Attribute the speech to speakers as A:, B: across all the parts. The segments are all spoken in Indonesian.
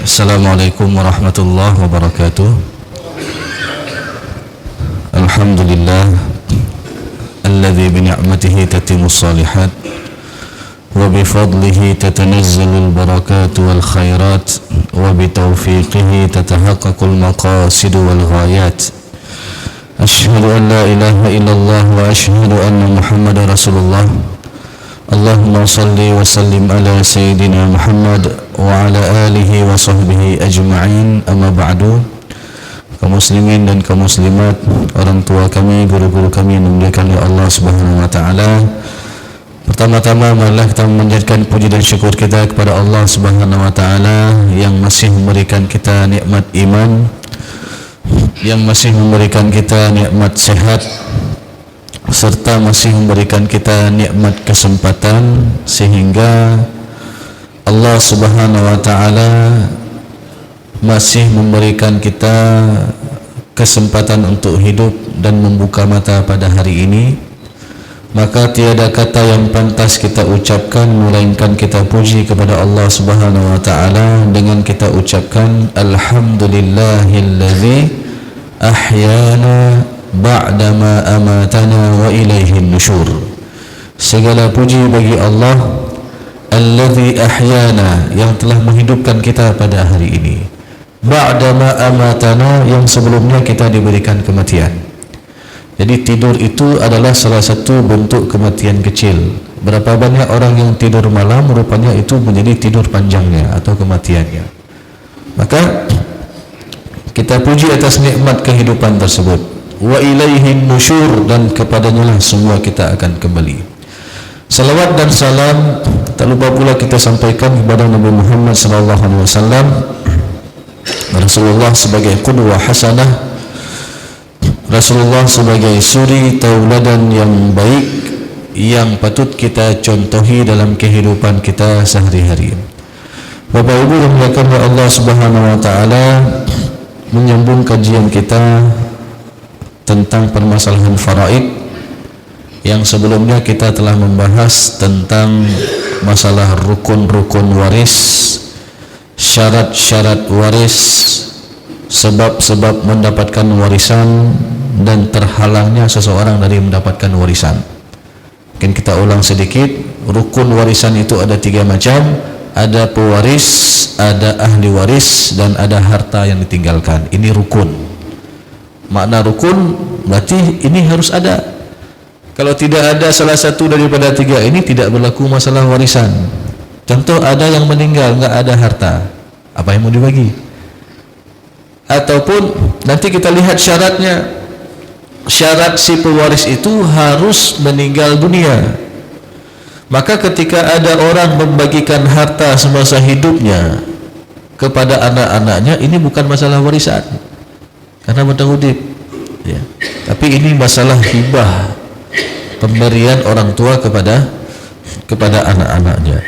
A: Assalamualaikum warahmatullahi wabarakatuh. Alhamdulillah alladzi bi ni'matihi tatimmus shalihat wa bi fadlihi tatanazzalul barakatu wal khairat wa bi taufiqihi tatahaqqaqul maqasid wal ghayat. Asyhadu an la ilaha illallah wa asyhadu anna Muhammadar Rasulullah. Allahumma salli wa sallim ala Sayyidina Muhammad wa ala alihi wa sahbihi ajma'in, amma ba'du. Kaum muslimin dan kaum muslimat, orang tua kami, guru-guru kami yang dimuliakan oleh Allah Subhanahu wa taala. Pertama-tama marilah kita menjadikan puji dan syukur kita kepada Allah Subhanahu wa taala yang masih memberikan kita nikmat iman, yang masih memberikan kita nikmat sehat, serta masih memberikan kita nikmat kesempatan sehingga Allah Subhanahu wa taala masih memberikan kita kesempatan untuk hidup dan membuka mata pada hari ini. Maka tiada kata yang pantas kita ucapkan melainkan kita puji kepada Allah Subhanahu wa taala dengan kita ucapkan alhamdulillahilladzi ahyana ba'dama amatana wa ilaihin nusyur. Segala puji bagi Allah alladzi ahyana, yang telah menghidupkan kita pada hari ini, ba'dama amatana, yang sebelumnya kita diberikan kematian. Jadi tidur itu adalah salah satu bentuk kematian kecil. Berapa banyak orang yang tidur malam, rupanya itu menjadi tidur panjangnya atau kematiannya. Maka kita puji atas nikmat kehidupan tersebut. Wa ilaihin nusyur, dan kepadanya lah semua kita akan kembali. Salawat dan salam tak lupa pula kita sampaikan kepada Nabi Muhammad SAW, Rasulullah sebagai qudwah hasanah, Rasulullah sebagai suri tauladan yang baik yang patut kita contohi dalam kehidupan kita sehari-hari. Bapak Ibu yang dimuliakan oleh Allah Subhanahu wa taala, menyambung kajian kita tentang permasalahan faraid yang sebelumnya kita telah membahas tentang masalah rukun-rukun waris, syarat-syarat waris, sebab-sebab mendapatkan warisan dan terhalangnya seseorang dari mendapatkan warisan. Mungkin kita ulang sedikit. Rukun warisan itu ada 3 macam. Ada pewaris, ada ahli waris, dan ada harta yang ditinggalkan. Ini rukun. Makna rukun berarti ini harus ada. Kalau tidak ada salah satu daripada 3 ini, tidak berlaku masalah warisan. Contoh, ada yang meninggal nggak ada harta, apa yang mau dibagi? Ataupun nanti kita lihat syaratnya. Syarat si pewaris itu harus meninggal dunia. Maka ketika ada orang membagikan harta semasa hidupnya kepada anak-anaknya, ini bukan masalah warisan karena bertanggung ya. Tapi ini masalah hibah, pemberian orang tua kepada anak-anaknya.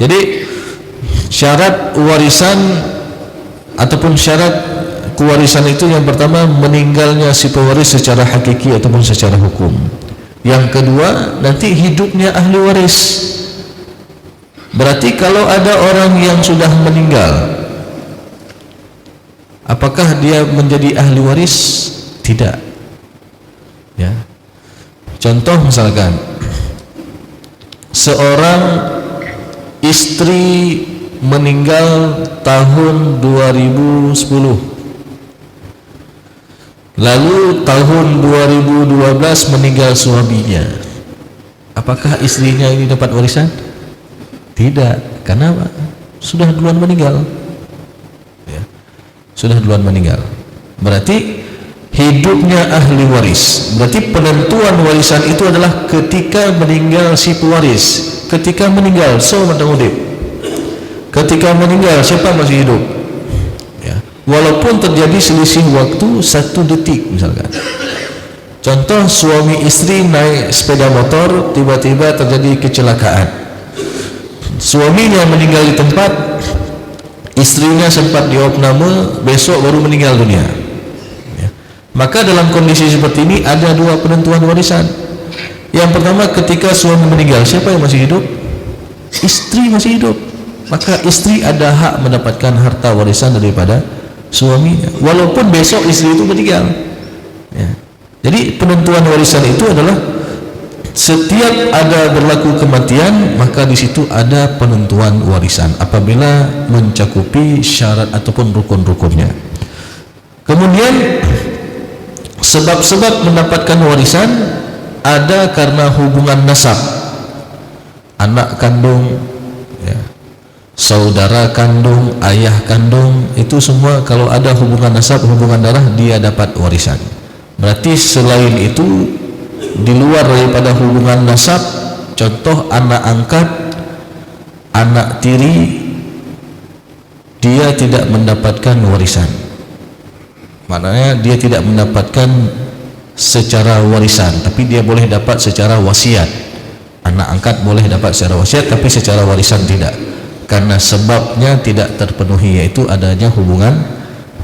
A: Jadi syarat warisan ataupun syarat kewarisan itu, yang pertama meninggalnya si pewaris secara hakiki ataupun secara hukum. Yang kedua, nanti hidupnya ahli waris. Berarti kalau ada orang yang sudah meninggal, apakah dia menjadi ahli waris? Tidak. Ya. Contoh misalkan seorang istri meninggal tahun 2010, lalu tahun 2012 meninggal suaminya, apakah istrinya ini dapat warisan? Tidak, karena sudah duluan meninggal ya. Sudah duluan meninggal. Berarti hidupnya ahli waris. Berarti penentuan warisan itu adalah ketika meninggal si pewaris. Ketika meninggal, so bertanggung. Ketika meninggal, siapa masih hidup? Ya. Walaupun terjadi selisih waktu 1 detik misalkan. Contoh, suami istri naik sepeda motor, tiba-tiba terjadi kecelakaan. Suaminya meninggal di tempat, istrinya sempat diopname, besok baru meninggal dunia. Ya. Maka dalam kondisi seperti ini ada 2 penentuan warisan. Yang pertama, ketika suami meninggal, siapa yang masih hidup? Istri masih hidup. maka istri ada hak mendapatkan harta warisan daripada suaminya walaupun besok istri itu meninggal ya. Jadi penentuan warisan itu adalah setiap ada berlaku kematian maka di situ ada penentuan warisan apabila mencakupi syarat ataupun rukun-rukunnya. Kemudian sebab-sebab mendapatkan warisan ada karena hubungan nasab, anak kandung ya, saudara kandung, ayah kandung, itu semua kalau ada hubungan nasab, hubungan darah, dia dapat warisan. Berarti selain itu di luar daripada hubungan nasab, contoh anak angkat, anak tiri, dia tidak mendapatkan warisan. Maknanya dia tidak mendapatkan secara warisan, tapi dia boleh dapat secara wasiat. Anak angkat boleh dapat secara wasiat, tapi secara warisan tidak, karena sebabnya tidak terpenuhi, yaitu adanya hubungan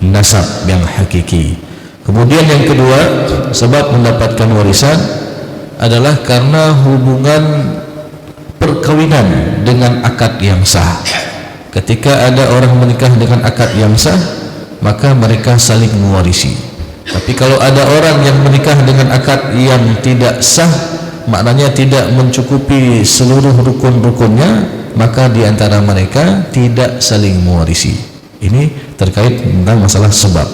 A: nasab yang hakiki. Kemudian yang kedua, sebab mendapatkan warisan adalah karena hubungan perkawinan dengan akad yang sah. Ketika ada orang menikah dengan akad yang sah, maka mereka saling mewarisi. Tapi kalau ada orang yang menikah dengan akad yang tidak sah, maknanya tidak mencukupi seluruh rukun-rukunnya, maka di antara mereka tidak saling mewarisi. Ini terkait tentang masalah sebab.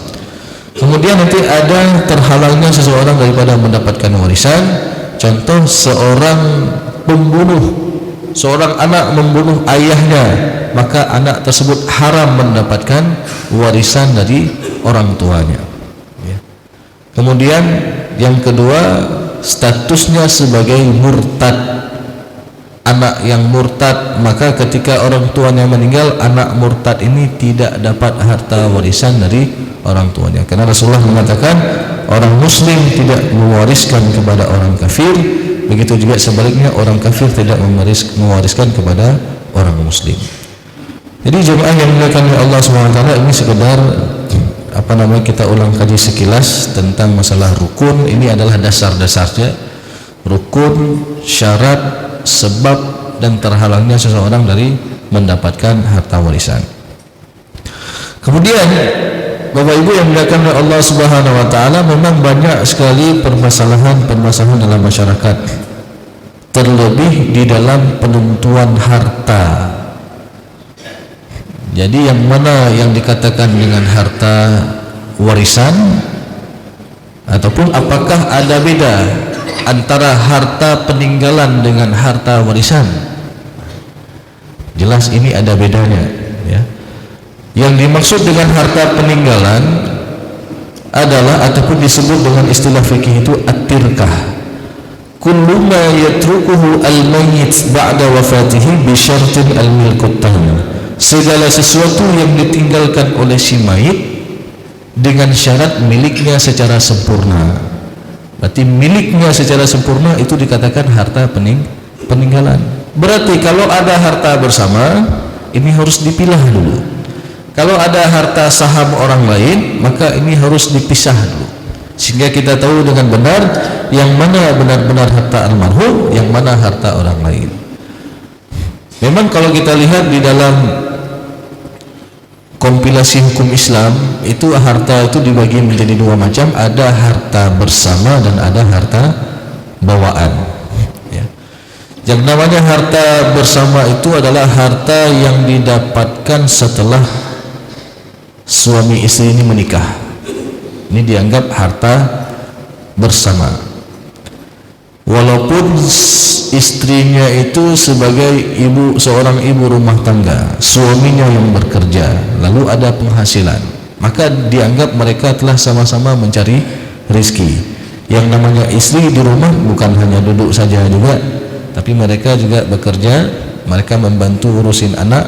A: Kemudian nanti ada terhalangnya seseorang daripada mendapatkan warisan. Contoh seorang pembunuh, seorang anak membunuh ayahnya, maka anak tersebut haram mendapatkan warisan dari orang tuanya ya. Kemudian yang kedua, statusnya sebagai murtad. Anak yang murtad, maka ketika orang tuanya meninggal, anak murtad ini tidak dapat harta warisan dari orang tuanya, karena Rasulullah mengatakan orang muslim tidak mewariskan kepada orang kafir, begitu juga sebaliknya orang kafir tidak mewariskan kepada orang muslim. Jadi jemaah yang dimuliakan oleh Allah SWT, ini sekedar kita ulang kaji sekilas tentang masalah rukun. Ini adalah dasar-dasarnya, rukun, syarat, sebab dan terhalangnya seseorang dari mendapatkan harta warisan. Kemudian Bapak Ibu yang dimuliakan oleh Allah Subhanahu wa taala, memang banyak sekali permasalahan dalam masyarakat, terlebih di dalam penentuan harta. Jadi yang mana yang dikatakan dengan harta warisan, ataupun apakah ada beda antara harta peninggalan dengan harta warisan? Jelas ini ada bedanya ya. Yang dimaksud dengan harta peninggalan adalah, ataupun disebut dengan istilah fikih itu at-tirkah, kullu ma yatrukuhu al-mayyit ba'da wafatihi bi syartin al-milkut tam, segala sesuatu yang ditinggalkan oleh si mayit dengan syarat miliknya secara sempurna. Berarti miliknya secara sempurna itu dikatakan harta peninggalan. Berarti kalau ada harta bersama, ini harus dipilah dulu. Kalau ada harta saham orang lain, maka ini harus dipisah dulu, sehingga kita tahu dengan benar yang mana benar-benar harta almarhum, yang mana harta orang lain. Memang kalau kita lihat di dalam kompilasi hukum Islam itu, harta itu dibagi menjadi dua macam, ada harta bersama dan ada harta bawaan ya. Yang namanya harta bersama itu adalah harta yang didapatkan setelah suami istri ini menikah. Ini dianggap harta bersama, walaupun istrinya itu sebagai seorang ibu rumah tangga, suaminya yang bekerja, lalu ada penghasilan, maka dianggap mereka telah sama-sama mencari rezeki. Yang namanya istri di rumah bukan hanya duduk saja juga, tapi mereka juga bekerja, mereka membantu urusin anak,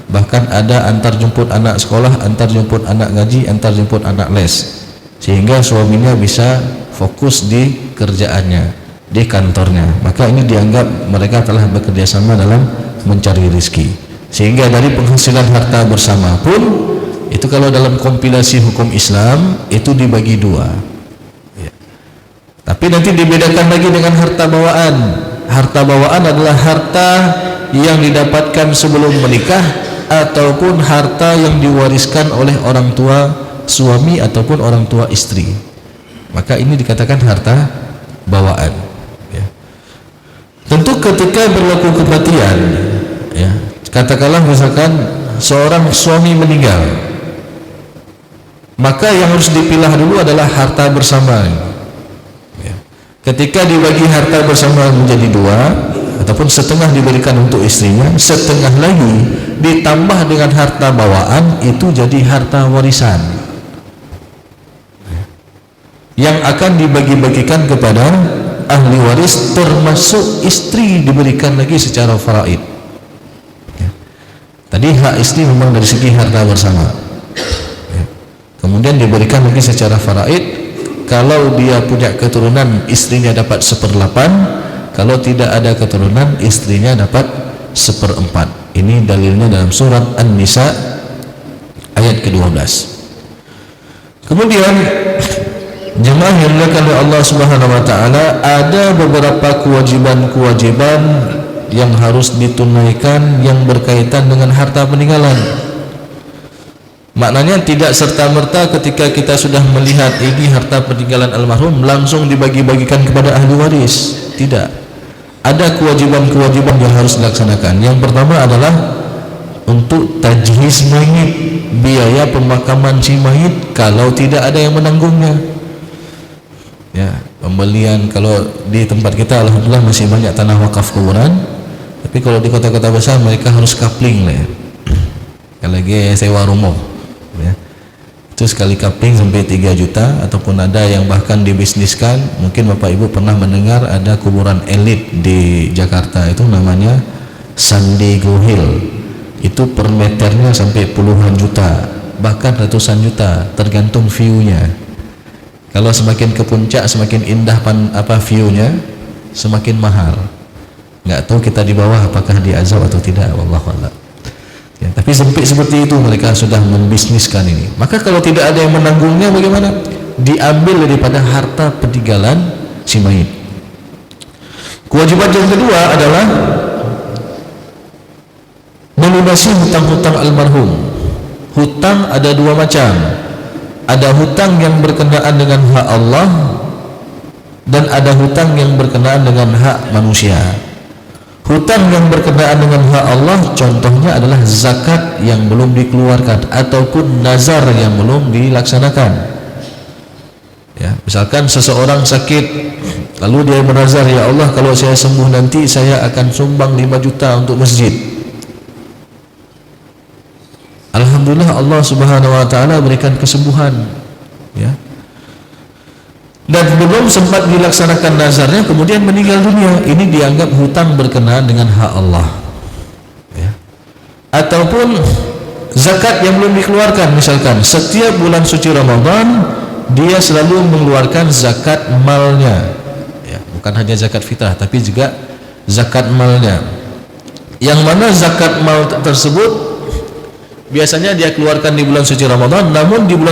A: bahkan ada antar jemput anak sekolah, antar jemput anak ngaji, antar jemput anak les, sehingga suaminya bisa fokus di kerjaannya, di kantornya. Maka ini dianggap mereka telah bekerja sama dalam mencari rezeki. Sehingga dari penghasilan harta bersama pun itu, kalau dalam kompilasi hukum Islam itu dibagi dua ya. Tapi nanti dibedakan lagi dengan harta bawaan. Harta bawaan adalah harta yang didapatkan sebelum menikah ataupun harta yang diwariskan oleh orang tua suami ataupun orang tua istri, maka ini dikatakan harta bawaan, ya. Tentu ketika berlaku kematian, ya, katakanlah misalkan seorang suami meninggal, maka yang harus dipilah dulu adalah harta bersama, ya. Ketika dibagi harta bersama menjadi dua, ataupun setengah diberikan untuk istrinya, setengah lagi ditambah dengan harta bawaan, itu jadi harta warisan yang akan dibagi-bagikan kepada ahli waris, termasuk istri diberikan lagi secara faraid, ya. Tadi hak istri memang dari segi harta bersama, ya. Kemudian diberikan lagi secara faraid. Kalau dia punya keturunan, istrinya dapat 1/8. Kalau tidak ada keturunan, istrinya dapat 1/4. Ini dalilnya dalam surat An-Nisa ayat ke-12. Kemudian jemaah yang dimuliakan oleh Allah Subhanahu wa taala, ada beberapa kewajiban-kewajiban yang harus ditunaikan yang berkaitan dengan harta peninggalan. Maknanya tidak serta-merta ketika kita sudah melihat ini harta peninggalan almarhum langsung dibagi-bagikan kepada ahli waris. Tidak. Ada kewajiban-kewajiban yang harus dilaksanakan. Yang pertama adalah untuk tajhiz mayit, biaya pemakaman si mayit kalau tidak ada yang menanggungnya, ya. Pembelian, kalau di tempat kita alhamdulillah masih banyak tanah wakaf kuburan, tapi kalau di kota-kota besar mereka harus kapling lah, ya. Kalau lagi sewa rumah, ya. Itu sekali kapling sampai 3 juta, ataupun ada yang bahkan dibisniskan. Mungkin Bapak Ibu pernah mendengar ada kuburan elit di Jakarta, itu namanya San Diego Hill. Itu per meternya sampai puluhan juta, bahkan ratusan juta, tergantung view-nya. Kalau semakin ke puncak, semakin indah view-nya, semakin mahal. Nggak tahu kita di bawah apakah diazab atau tidak, wallahu a'lam. Ya, tapi sempit seperti itu mereka sudah membisniskan ini. Maka kalau tidak ada yang menanggungnya, bagaimana? Diambil daripada harta peninggalan si mayit. Kewajiban yang kedua adalah melunasi hutang-hutang almarhum. Hutang ada 2 macam. Ada hutang yang berkenaan dengan hak Allah, dan ada hutang yang berkenaan dengan hak manusia. Hutang yang berkenaan dengan hak Allah contohnya adalah zakat yang belum dikeluarkan ataupun nazar yang belum dilaksanakan, ya. Misalkan seseorang sakit lalu dia bernazar, ya Allah kalau saya sembuh nanti saya akan sumbang 5 juta untuk masjid. Alhamdulillah Allah Subhanahu wa taala berikan kesembuhan, ya. Dan belum sempat dilaksanakan nazarnya kemudian meninggal dunia, ini dianggap hutang berkenaan dengan hak Allah, ya. Ataupun zakat yang belum dikeluarkan, misalkan setiap bulan suci Ramadan dia selalu mengeluarkan zakat malnya, ya. Bukan hanya zakat fitrah tapi juga zakat malnya, yang mana zakat mal tersebut biasanya dia keluarkan di bulan suci Ramadan, namun di bulan